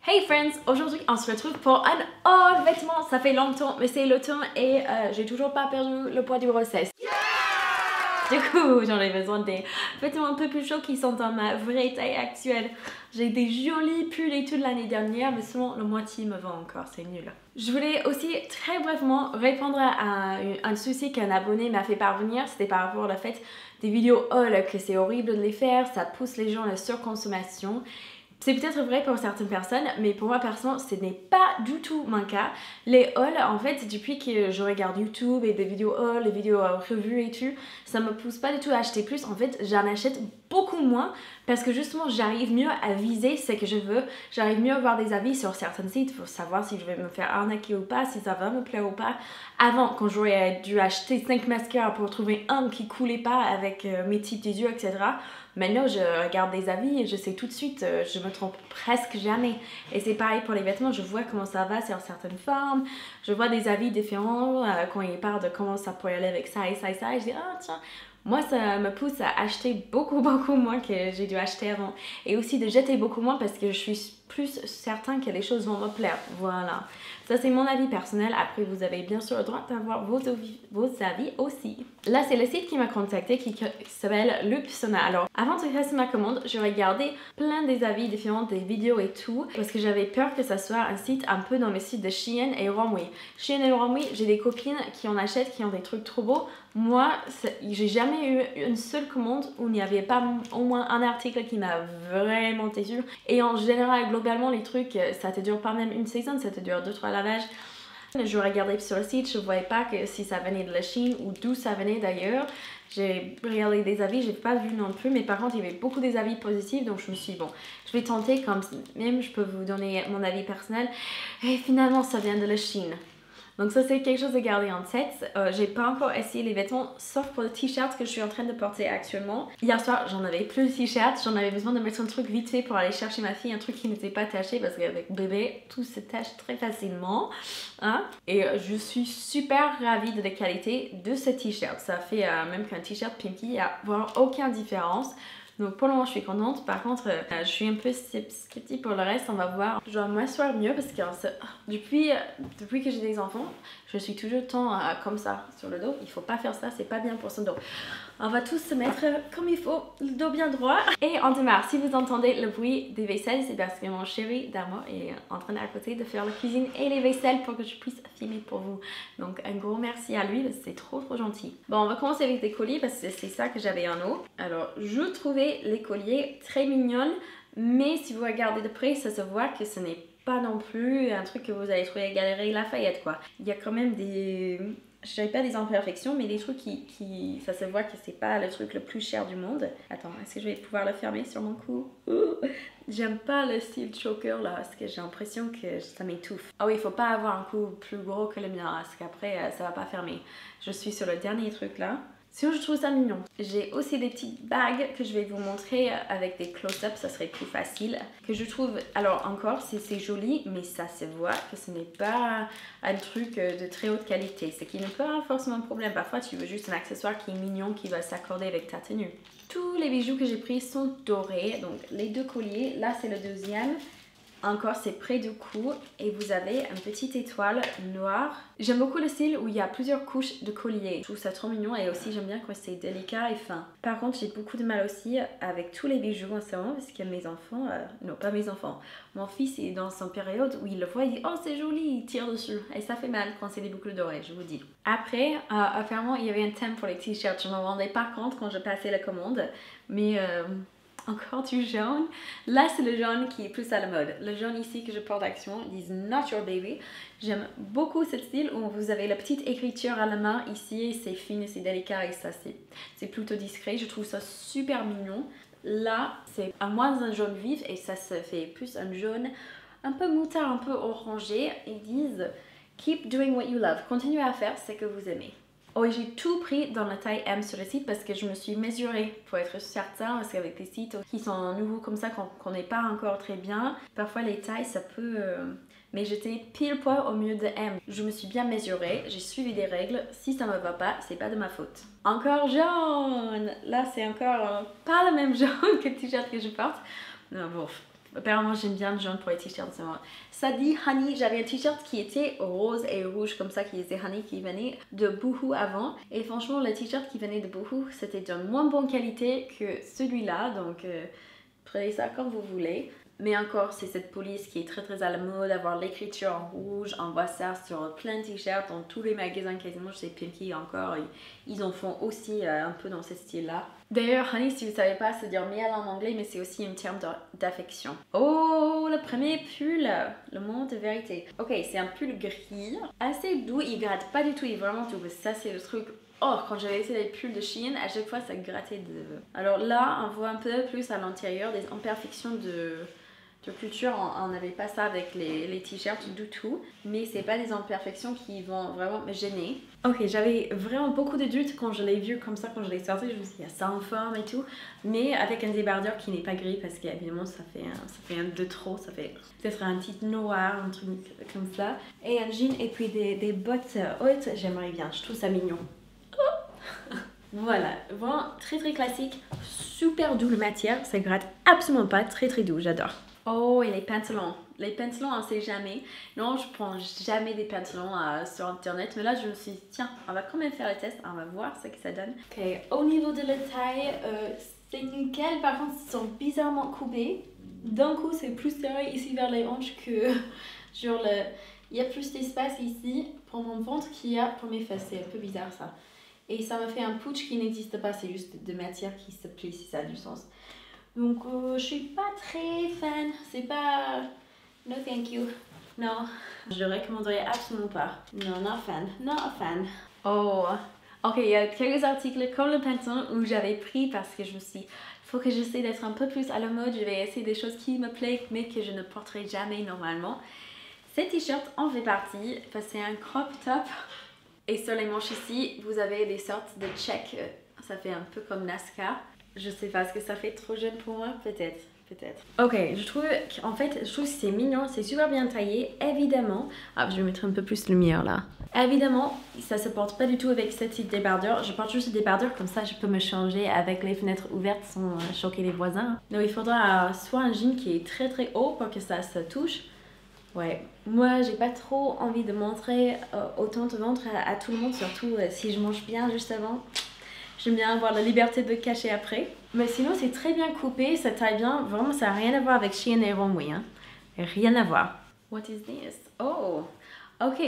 Hey friends, aujourd'hui on se retrouve pour un haul vêtement. Ça fait longtemps mais c'est l'automne et j'ai toujours pas perdu le poids du grossesse. Du coup j'en ai besoin des vêtements un peu plus chauds qui sont dans ma vraie taille actuelle. J'ai des jolis pulls et tout de l'année dernière mais seulement la moitié me va encore, c'est nul. Je voulais aussi très brièvement répondre à un souci qu'un abonné m'a fait parvenir. C'était par rapport au fait des vidéos haul, que c'est horrible de les faire, ça pousse les gens à la surconsommation. C'est peut-être vrai pour certaines personnes, mais pour moi personnellement, ce n'est pas du tout mon cas. Les hauls, en fait, depuis que je regarde YouTube et des vidéos hauls, les vidéos revues et tout, ça me pousse pas du tout à acheter plus. En fait, j'en achète beaucoup moins parce que justement, j'arrive mieux à viser ce que je veux. J'arrive mieux à voir des avis sur certains sites pour savoir si je vais me faire arnaquer ou pas, si ça va me plaire ou pas. Avant, quand j'aurais dû acheter 5 mascaras pour trouver un qui coulait pas avec mes types des yeux, etc. Maintenant, je regarde des avis et je sais tout de suite, je me trompe presque jamais. Et c'est pareil pour les vêtements, je vois comment ça va sur certaines formes, je vois des avis différents quand ils parlent de comment ça pourrait aller avec ça et ça et ça. Et je dis, ah tiens, moi ça me pousse à acheter beaucoup moins que j'ai dû acheter avant. Et aussi de jeter beaucoup moins parce que je suis plus certain que les choses vont me plaire. Voilà. Ça c'est mon avis personnel. Après vous avez bien sûr le droit d'avoir vos avis aussi. Là c'est le site qui m'a contacté qui s'appelle Loopsona. Alors avant de faire ma commande, j'ai regardé plein des avis différents, des vidéos et tout. Parce que j'avais peur que ça soit un site un peu dans le site de Shein et Romwe. Shein et Romwe, j'ai des copines qui en achètent, qui ont des trucs trop beaux. Moi, j'ai jamais eu une seule commande où il n'y avait pas au moins un article qui m'a vraiment déçu. Et en général, globalement, les trucs, ça te dure pas même une saison, ça te dure 2-3 lavages. Je regardais sur le site, je voyais pas que si ça venait de la Chine ou d'où ça venait d'ailleurs. J'ai regardé des avis, j'ai pas vu non plus, mais par contre il y avait beaucoup des avis positifs, donc je me suis dit bon, je vais tenter comme même je peux vous donner mon avis personnel. Et finalement ça vient de la Chine. Donc ça c'est quelque chose à garder en tête. J'ai pas encore essayé les vêtements sauf pour le t-shirt que je suis en train de porter actuellement. Hier soir j'en avais plus de t-shirt, j'en avais besoin de mettre un truc vite fait pour aller chercher ma fille, un truc qui n'était pas taché parce qu'avec bébé tout se tache très facilement. Hein? Et je suis super ravie de la qualité de ce t-shirt. Ça fait même qu'un t-shirt Pinky, il n'y a vraiment aucune différence. Donc pour le moment je suis contente, par contre je suis un peu sceptique pour le reste, on va voir. Je dois m'asseoir mieux parce que depuis que j'ai des enfants, je suis toujours tant comme ça sur le dos. Il faut pas faire ça, c'est pas bien pour son dos. On va tous se mettre comme il faut, le dos bien droit. Et on démarre. Si vous entendez le bruit des vaisselles, c'est parce que mon chéri d'amour est en train d'à côté de faire la cuisine et les vaisselles pour que je puisse filmer pour vous. Donc un gros merci à lui, c'est trop gentil. Bon, on va commencer avec des colliers parce que c'est ça que j'avais en haut. Alors, je trouvais les colliers très mignonnes, mais si vous regardez de près, ça se voit que ce n'est pas non plus un truc que vous allez trouver à Galeries Lafayette quoi. Il y a quand même des... je dirais pas des imperfections, mais des trucs qui ça se voit que c'est pas le truc le plus cher du monde. Attends, est-ce que je vais pouvoir le fermer sur mon cou? J'aime pas le style choker là, parce que j'ai l'impression que ça m'étouffe. Ah oui, il faut pas avoir un cou plus gros que le mien, parce qu'après ça va pas fermer. Je suis sur le dernier truc là. Sinon, je trouve ça mignon. J'ai aussi des petites bagues que je vais vous montrer avec des close-ups, ça serait plus facile. Que je trouve, alors encore, c'est joli, mais ça se voit que ce n'est pas un truc de très haute qualité. Ce qui n'est pas forcément un problème. Parfois, tu veux juste un accessoire qui est mignon, qui va s'accorder avec ta tenue. Tous les bijoux que j'ai pris sont dorés. Donc, les deux colliers, là, c'est le deuxième. Encore c'est près du cou et vous avez une petite étoile noire. J'aime beaucoup le style où il y a plusieurs couches de collier. Je trouve ça trop mignon et aussi j'aime bien quand c'est délicat et fin. Par contre j'ai beaucoup de mal aussi avec tous les bijoux en ce moment parce que mes enfants, non pas mes enfants, mon fils est dans son période où il le voit, il dit oh c'est joli, il tire dessus et ça fait mal quand c'est des boucles dorées, je vous dis. Après apparemment il y avait un thème pour les t-shirts, je m'en rendais pas compte quand je passais la commande mais... encore du jaune. Là, c'est le jaune qui est plus à la mode. Le jaune ici que je porte actuellement, ils disent Not Your Baby. J'aime beaucoup ce style où vous avez la petite écriture à la main. Ici, c'est fin et c'est délicat et ça, c'est plutôt discret. Je trouve ça super mignon. Là, c'est à moins un jaune vif et ça se fait plus un jaune un peu moutarde, un peu orangé. Ils disent Keep doing what you love. Continuez à faire ce que vous aimez. Oh, j'ai tout pris dans la taille M sur le site parce que je me suis mesurée pour être certain, parce qu'avec des sites qui sont nouveaux comme ça, qu'on n'est pas encore très bien, parfois les tailles ça peut... Mais j'étais pile poil au milieu de M. Je me suis bien mesurée, j'ai suivi des règles, si ça me va pas, c'est pas de ma faute. Encore jaune. Là c'est encore pas le même jaune que le t-shirt que je porte. Non, bon, Apparemment j'aime bien le jaune pour les t-shirts. Ça dit Honey, j'avais un t-shirt qui était rose et rouge comme ça, qui était Honey, qui venait de Boohoo avant. Et franchement le t-shirt qui venait de Boohoo c'était de moins bonne qualité que celui-là. Donc prenez ça comme vous voulez. Mais encore, c'est cette police qui est très à la mode, avoir l'écriture en rouge. On voit ça sur plein de t-shirts dans tous les magasins quasiment. Je sais Pinky encore, ils en font aussi un peu dans ce style-là. D'ailleurs, Honey, si vous savez pas, c'est dire miel en anglais, mais c'est aussi un terme d'affection. Oh, le premier pull, le moment de vérité. Ok, c'est un pull gris, assez doux, il gratte pas du tout, il est vraiment doux. Ça, c'est le truc. Oh, quand j'avais essayé les pulls de Shein, à chaque fois ça grattait de... Alors là, on voit un peu plus à l'intérieur des imperfections de culture. On n'avait pas ça avec les t-shirts du tout, mais c'est pas des imperfections qui vont vraiment me gêner. Ok, j'avais vraiment beaucoup de doutes quand je l'ai vu comme ça, quand je l'ai sorti. Je me suis dit, il y a ça en forme et tout, mais avec un débardeur qui n'est pas gris parce qu'évidemment ça fait un de trop, ça fait peut-être un titre noir, un truc comme ça. Et un jean et puis des bottes hautes, j'aimerais bien, je trouve ça mignon. Voilà, vraiment très classique, super doux la matière, ça gratte absolument pas, très doux, j'adore. Oh, et les pantalons. Les pantalons, on sait jamais. Non, je prends jamais des pantalons sur internet, mais là je me suis dit, tiens, on va quand même faire le test, on va voir ce que ça donne. Ok, au niveau de la taille, c'est nickel, par contre ils sont bizarrement coupés. D'un coup c'est plus serré ici vers les hanches que sur le... Il y a plus d'espace ici pour mon ventre qu'il y a pour mes fesses, c'est un peu bizarre ça. Et ça me fait un pooch qui n'existe pas, c'est juste de matière qui se plie si ça a du sens. Donc je suis pas très fan, c'est pas... No thank you, non. Je le recommanderais absolument pas. Non, not fan. Oh, ok, il y a quelques articles comme le pantalon où j'avais pris parce que je me suis dit, faut que j'essaie d'être un peu plus à la mode, je vais essayer des choses qui me plaisent mais que je ne porterai jamais normalement. Ces t-shirts en fait partie, parce que c'est un crop top. Et sur les manches ici, vous avez des sortes de checks. Ça fait un peu comme NASCAR. Je sais pas, est-ce que ça fait trop jeune pour moi? Peut-être. Ok, je trouve que c'est mignon, c'est super bien taillé, évidemment. Ah, je vais mettre un peu plus de lumière là. Évidemment, ça se porte pas du tout avec ce type de débardeur. Je porte juste des débardeurs, comme ça je peux me changer avec les fenêtres ouvertes sans choquer les voisins. Donc il faudra soit un jean qui est très haut pour que ça se touche. Ouais, moi j'ai pas trop envie de montrer autant de ventre à tout le monde, surtout si je mange bien juste avant. J'aime bien avoir la liberté de cacher après. Mais sinon c'est très bien coupé, ça taille bien. Vraiment ça n'a rien à voir avec Shein et Runway. Hein. Rien à voir. What is this? Oh! Ok,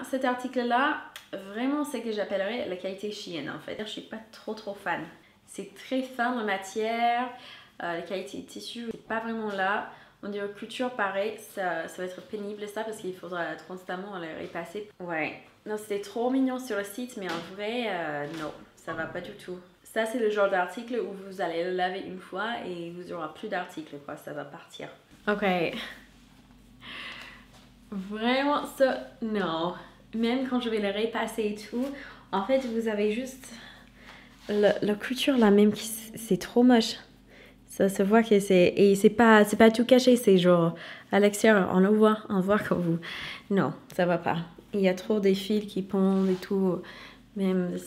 cet article-là, vraiment c'est que j'appellerais la qualité Shein en fait. Je suis pas trop fan. C'est très fin la matière, la qualité du tissu, c'est pas vraiment là. On dirait couture pareil, ça va être pénible ça parce qu'il faudra constamment les repasser. Ouais, non c'était trop mignon sur le site mais en vrai non, ça va pas du tout. Ça c'est le genre d'article où vous allez le laver une fois et vous aurez plus d'articles quoi, ça va partir. Ok. Vraiment ça, non. Même quand je vais le repasser et tout, en fait vous avez juste la couture là même, c'est trop moche. Ça se voit que c'est... Et c'est pas tout caché, c'est genre... À l'extérieur, on voit comme vous... Non, ça va pas. Il y a trop des fils qui pendent et tout. Même...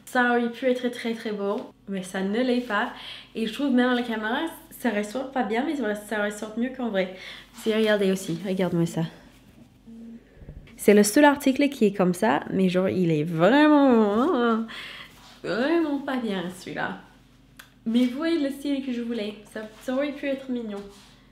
Ça aurait pu être très beau, mais ça ne l'est pas. Et je trouve même à la caméra, ça ressort pas bien, mais ça ressort mieux qu'en vrai. Si, regardez aussi, regarde-moi ça. C'est le seul article qui est comme ça, mais genre, il est vraiment pas bien, celui-là. Mais vous voyez le style que je voulais, ça aurait pu être mignon.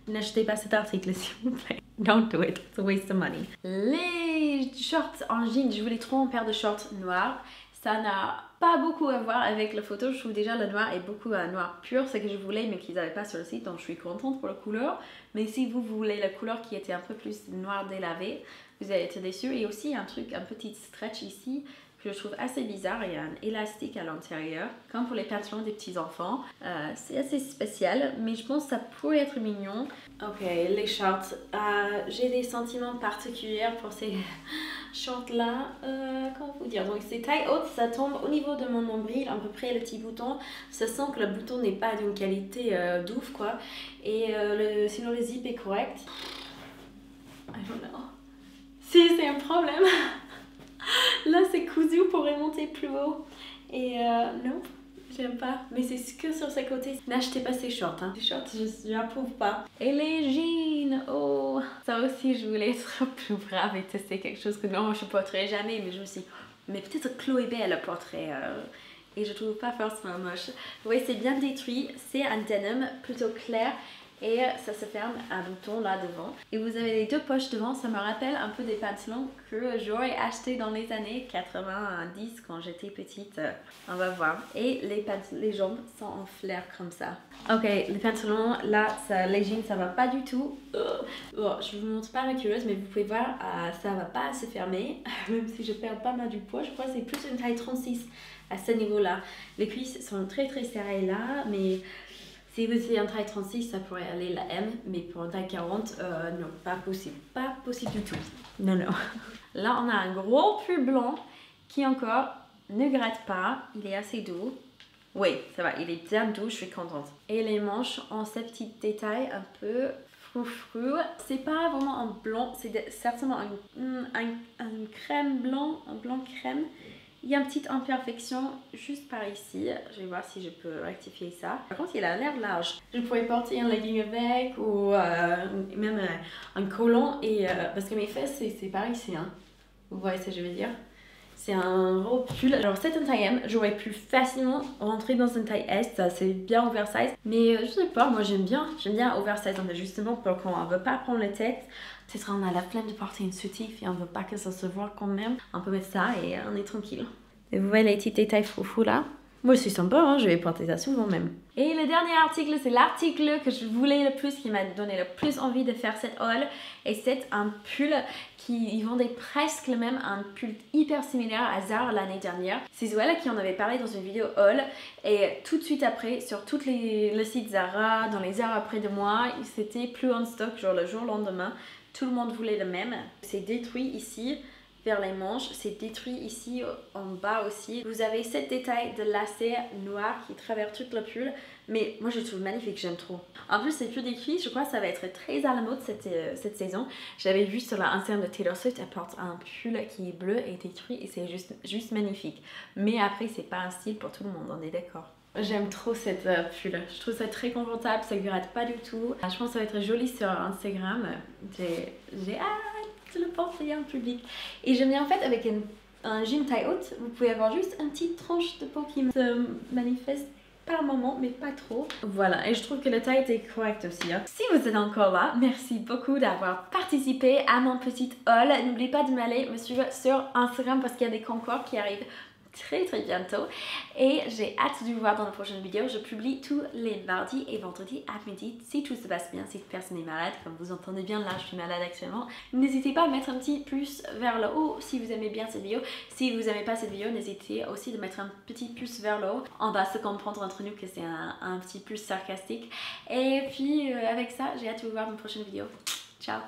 N'achetez pas cet article s'il vous plaît. Don't do it, it's a waste of money. Les shorts en jean, je voulais trop une paire de shorts noirs. Ça n'a pas beaucoup à voir avec la photo, je trouve déjà le noir est beaucoup noir pur, ce que je voulais mais qu'ils n'avaient pas sur le site, donc je suis contente pour la couleur. Mais si vous voulez la couleur qui était un peu plus noir délavé, vous allez être déçus. Et aussi un petit stretch ici, que je trouve assez bizarre, il y a un élastique à l'intérieur, comme pour les pantalons des petits enfants. C'est assez spécial, mais je pense que ça pourrait être mignon. Ok, les shorts. J'ai des sentiments particuliers pour ces shorts là. Comment vous dire? Donc c'est taille haute, ça tombe au niveau de mon nombril, à peu près le petit bouton. Ça sent que le bouton n'est pas d'une qualité d'ouf quoi. Et sinon le zip est correct. I don't know. Si c'est un problème. Là c'est cousu pour remonter plus haut et non, j'aime pas. Mais c'est que sur ses côtés. N'achetez pas ces shorts, hein. Les shorts, je n'approuve pas. Et les jeans, oh, ça aussi, je voulais être plus brave et tester quelque chose que non, je ne porterai jamais. Mais je me suis dit, mais peut-être Chloé B, elle le porterait. Et je trouve pas forcément moche. Vous voyez, c'est bien détruit. C'est un denim plutôt clair. Et ça se ferme à bouton là devant. Et vous avez les deux poches devant. Ça me rappelle un peu des pantalons que j'aurais acheté dans les années 90 quand j'étais petite. On va voir. Et les jambes sont en flair comme ça. Ok, les pantalons là, les jeans ça va pas du tout. Bon, je vous montre pas la culotte mais vous pouvez voir, ça va pas se fermer. Même si je perds pas mal du poids, je crois que c'est plus une taille 36 à ce niveau là. Les cuisses sont très serrées là, mais si vous avez un taille 36, ça pourrait aller la M, mais pour un taille 40, non, pas possible. Pas possible du tout. Non, non. Là, on a un gros pull blanc qui encore ne gratte pas. Il est assez doux. Oui, ça va, il est bien doux, je suis contente. Et les manches ont ces petits détails un peu froufrou. C'est pas vraiment un blanc, c'est certainement un crème blanc, un blanc crème. Il y a une petite imperfection juste par ici. Je vais voir si je peux rectifier ça. Par contre, il a l'air large. Je pourrais porter un legging avec ou même un collant. Parce que mes fesses, c'est par ici. Hein. Vous voyez ce que je veux dire? C'est un gros pull. Alors, c'est une taille M. J'aurais pu facilement rentrer dans une taille S. C'est bien oversize. Mais je sais pas, moi j'aime bien. J'aime bien oversize. Justement, pour quand on ne veut pas prendre la tête. Peut-être on a la flemme de porter une soutif et on ne veut pas que ça se voit quand même. On peut mettre ça et on est tranquille. Et vous voyez les petits détails froufrous là? Moi je suis sympa, hein, je vais porter ça souvent même. Et le dernier article, c'est l'article que je voulais le plus, qui m'a donné le plus envie de faire cette haul. Et c'est un pull ils vendaient presque le même, un pull hyper similaire à Zara l'année dernière. C'est Zoella qui en avait parlé dans une vidéo haul. Et tout de suite après, sur tous le site Zara, dans les Zara près de moi, c'était plus en stock, genre le jour lendemain. Tout le monde voulait le même. C'est détruit ici vers les manches, c'est détruit ici en bas aussi. Vous avez 7 détails de lacets noirs qui traversent tout le pull, mais moi je le trouve magnifique, j'aime trop. En plus c'est plus décrit, je crois que ça va être très à la mode cette saison. J'avais vu sur la Instagram de Taylor Swift, elle porte un pull qui est bleu et détruit et c'est juste magnifique. Mais après c'est pas un style pour tout le monde, on est d'accord. J'aime trop cette pull, je trouve ça très confortable, ça ne gratte pas du tout. Je pense que ça va être joli sur Instagram, j'ai hâte de le porter en public. Et j'aime bien en fait avec un jean taille haute, vous pouvez avoir juste une petite tranche de peau qui se manifeste par moment, mais pas trop. Voilà, et je trouve que la taille était correcte aussi. Hein. Si vous êtes encore là, merci beaucoup d'avoir participé à mon petit haul. N'oubliez pas de m'aller me suivre sur Instagram parce qu'il y a des concours qui arrivent très bientôt et j'ai hâte de vous voir dans la prochaine vidéo. Je publie tous les mardis et vendredis à midi si tout se passe bien, si personne n'est malade. Comme vous entendez bien, là je suis malade actuellement. N'hésitez pas à mettre un petit pouce vers le haut si vous aimez bien cette vidéo. Si vous n'aimez pas cette vidéo, n'hésitez aussi de mettre un petit pouce vers le haut. On va se comprendre entre nous que c'est un petit pouce sarcastique. Et puis avec ça, j'ai hâte de vous voir dans la prochaine vidéo. Ciao!